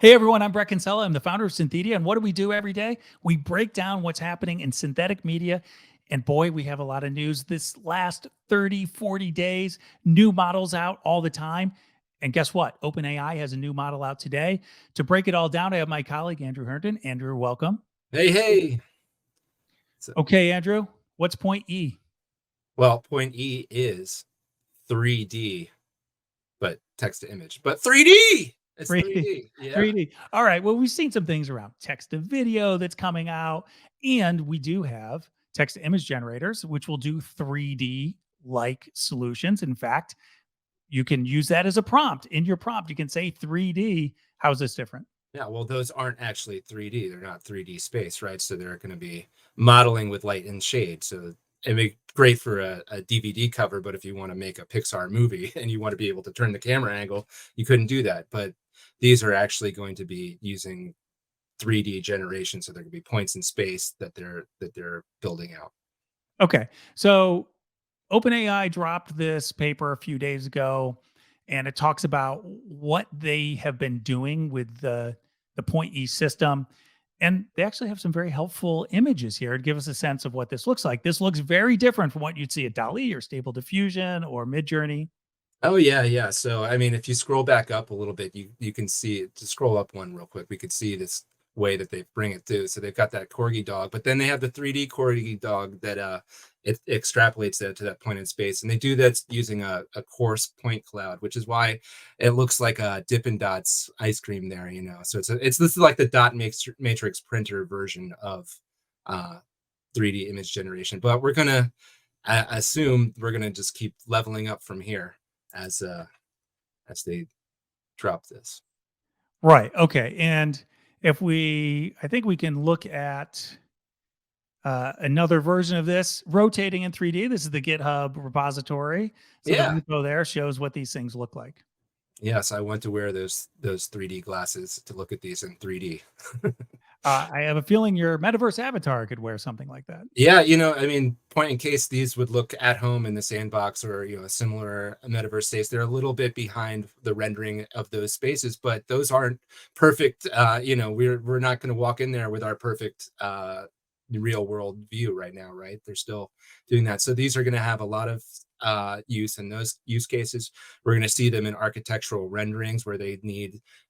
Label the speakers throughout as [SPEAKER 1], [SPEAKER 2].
[SPEAKER 1] Hey everyone, I'm Bret Kinsella. I'm the founder of Synthedia. And what do we do every day? We break down what's happening in synthetic media. And boy, we have a lot of news this last 30, 40 days, new models out all the time. And guess what? OpenAI has a new model out today. To break it all down, I have my colleague, Andrew Herndon. Andrew, welcome.
[SPEAKER 2] Hey, hey. So,
[SPEAKER 1] Okay, Andrew, what's point E?
[SPEAKER 2] well, point E is 3D, but text to image. But 3D! It's
[SPEAKER 1] 3D.
[SPEAKER 2] 3D. Yeah.
[SPEAKER 1] 3D. All right. Well, we've seen some things around text to video that's coming out, and we do have text to image generators, which will do 3D like solutions. In fact, you can use that as a prompt. In your prompt, you can say 3D. How's this different?
[SPEAKER 2] Yeah, well, those aren't actually 3D. They're not 3D space, right? So they're going to be modeling with light and shade. So it'd be great for a DVD cover, but if you want to make a Pixar movie and you want to be able to turn the camera angle, you couldn't do that. But these are actually going to be using 3D generation. So there could be points in space that they're building out.
[SPEAKER 1] Okay. So OpenAI dropped this paper a few days ago, and it talks about what they have been doing with the Point E system. And they actually have some very helpful images here to give us a sense of what this looks like. This looks very different from what you'd see at DALL-E or Stable Diffusion or Midjourney.
[SPEAKER 2] Oh yeah, yeah. So I mean, if you scroll back up a little bit, you can see it. To scroll up one real quick, we could see this way that they bring it to. So they've got that corgi dog, but then they have the 3D corgi dog that it extrapolates that to that point in space, and they do that using a coarse point cloud, which is why it looks like a Dippin' Dots ice cream there. So it's this is like the dot matrix printer version of uh 3D image generation, but we're gonna assume we're gonna just keep leveling up from here as they drop this.
[SPEAKER 1] Right. Okay. And I think we can look at another version of this rotating in 3D. This is the GitHub repository. So the
[SPEAKER 2] Yeah.
[SPEAKER 1] repo there shows what these things look like.
[SPEAKER 2] Yes, I want to wear those 3D glasses to look at these in 3D.
[SPEAKER 1] I have a feeling your metaverse avatar could wear something like that.
[SPEAKER 2] Yeah, I mean, point in case these would look at home in the sandbox or a similar metaverse space. They're a little bit behind the rendering of those spaces, but those aren't perfect. We're not going to walk in there with our perfect real world view right now, right? They're still doing that. So these are going to have a lot of use in those use cases. We're going to see them in architectural renderings where they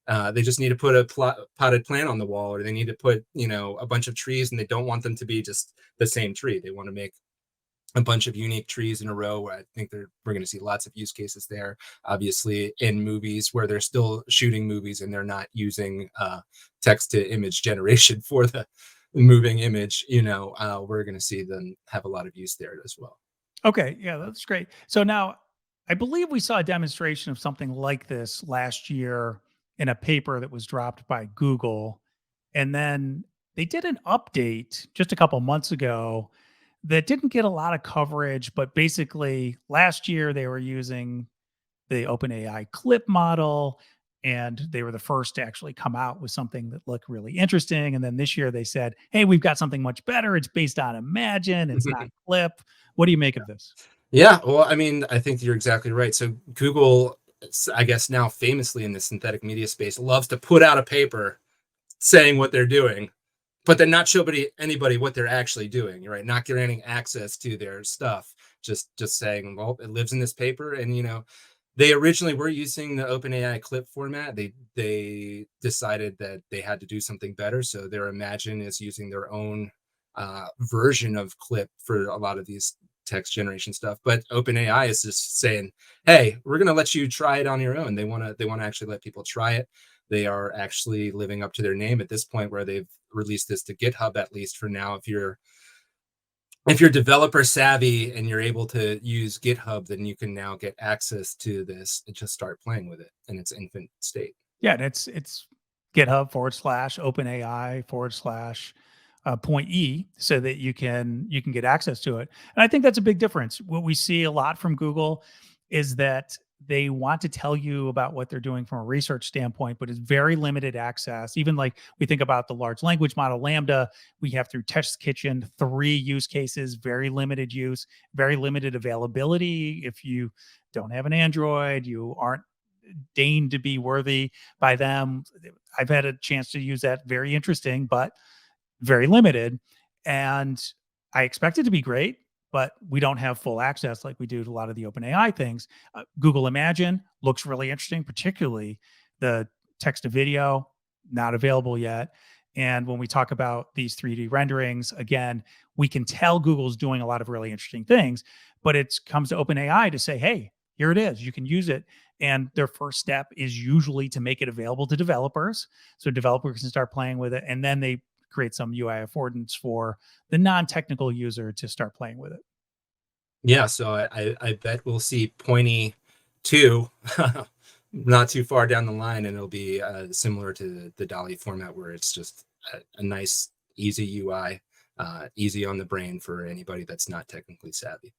[SPEAKER 2] just need to put a potted plant on the wall, or they need to put a bunch of trees, and they don't want them to be just the same tree. They want to make a bunch of unique trees in a row. I think we're going to see lots of use cases there. Obviously, in movies where they're still shooting movies and they're not using text to image generation for the moving image, we're going to see them have a lot of use there as well.
[SPEAKER 1] Okay. Yeah, that's great. So now I believe we saw a demonstration of something like this last year in a paper that was dropped by Google. And then they did an update just a couple months ago that didn't get a lot of coverage, but basically last year they were using the OpenAI clip model, and they were the first to actually come out with something that looked really interesting. And then this year they said, "Hey, we've got something much better. It's based on Imagen. It's not clip." What do you make of this?
[SPEAKER 2] Yeah, well, I mean, I think you're exactly right. So Google, I guess now famously in the synthetic media space, loves to put out a paper saying what they're doing, but then not show anybody what they're actually doing. Right? Not granting access to their stuff. Just saying, well, it lives in this paper, and they originally were using the OpenAI clip format. They decided that they had to do something better, so their Imagen is using their own version of clip for a lot of these text generation stuff. But OpenAI is just saying, "Hey, we're going to let you try it on your own." They want to actually let people try it. They are actually living up to their name at this point, where they've released this to GitHub, at least for now. If you're developer savvy and you're able to use GitHub, then you can now get access to this and just start playing with it in its infant state.
[SPEAKER 1] Yeah, and it's GitHub / OpenAI / point E, so that you can get access to it. And I think that's a big difference. What we see a lot from Google is that they want to tell you about what they're doing from a research standpoint, but it's very limited access. Even like we think about the large language model Lambda, we have through Test Kitchen 3 use cases, very limited use, very limited availability. If you don't have an Android, you aren't deign to be worthy by them. I've had a chance to use that. Very interesting, but very limited. And I expect it to be great, but we don't have full access like we do to a lot of the OpenAI things. Google Imagen looks really interesting, particularly the text to video, not available yet. And when we talk about these 3D renderings, again, we can tell Google's doing a lot of really interesting things, but it comes to OpenAI to say, hey, here it is, you can use it. And their first step is usually to make it available to developers so developers can start playing with it. And then they create some UI affordance for the non-technical user to start playing with it.
[SPEAKER 2] Yeah, so I bet we'll see Pointy 2 not too far down the line, and it'll be similar to the DALL-E format where it's just a nice, easy UI, easy on the brain for anybody that's not technically savvy.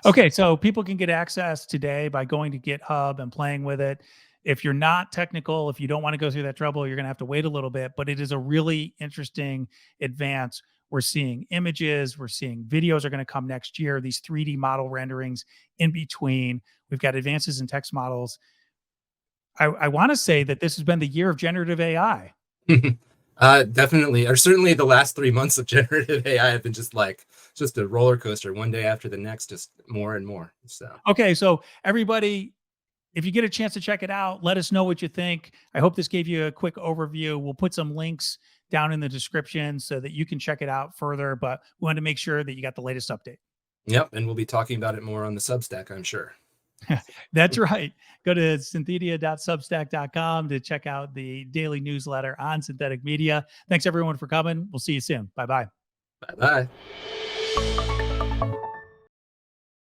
[SPEAKER 1] Okay, so people can get access today by going to GitHub and playing with it. If you're not technical, if you don't want to go through that trouble, you're going to have to wait a little bit, but it is a really interesting advance. We're seeing images, we're seeing videos are going to come next year, these 3D model renderings in between. We've got advances in text models. I want to say that this has been the year of generative AI.
[SPEAKER 2] Definitely, or certainly the last 3 months of generative AI have been just a roller coaster, one day after the next, just more and more. So
[SPEAKER 1] Okay, so everybody, if you get a chance to check it out, let us know what you think. I hope this gave you a quick overview. We'll put some links down in the description so that you can check it out further, but we want to make sure that you got the latest update.
[SPEAKER 2] yep, and we'll be talking about it more on the Substack, I'm sure.
[SPEAKER 1] That's right. Go to synthedia.substack.com to check out the daily newsletter on synthetic media. Thanks everyone for coming. We'll see you soon. Bye-bye.
[SPEAKER 2] Bye-bye.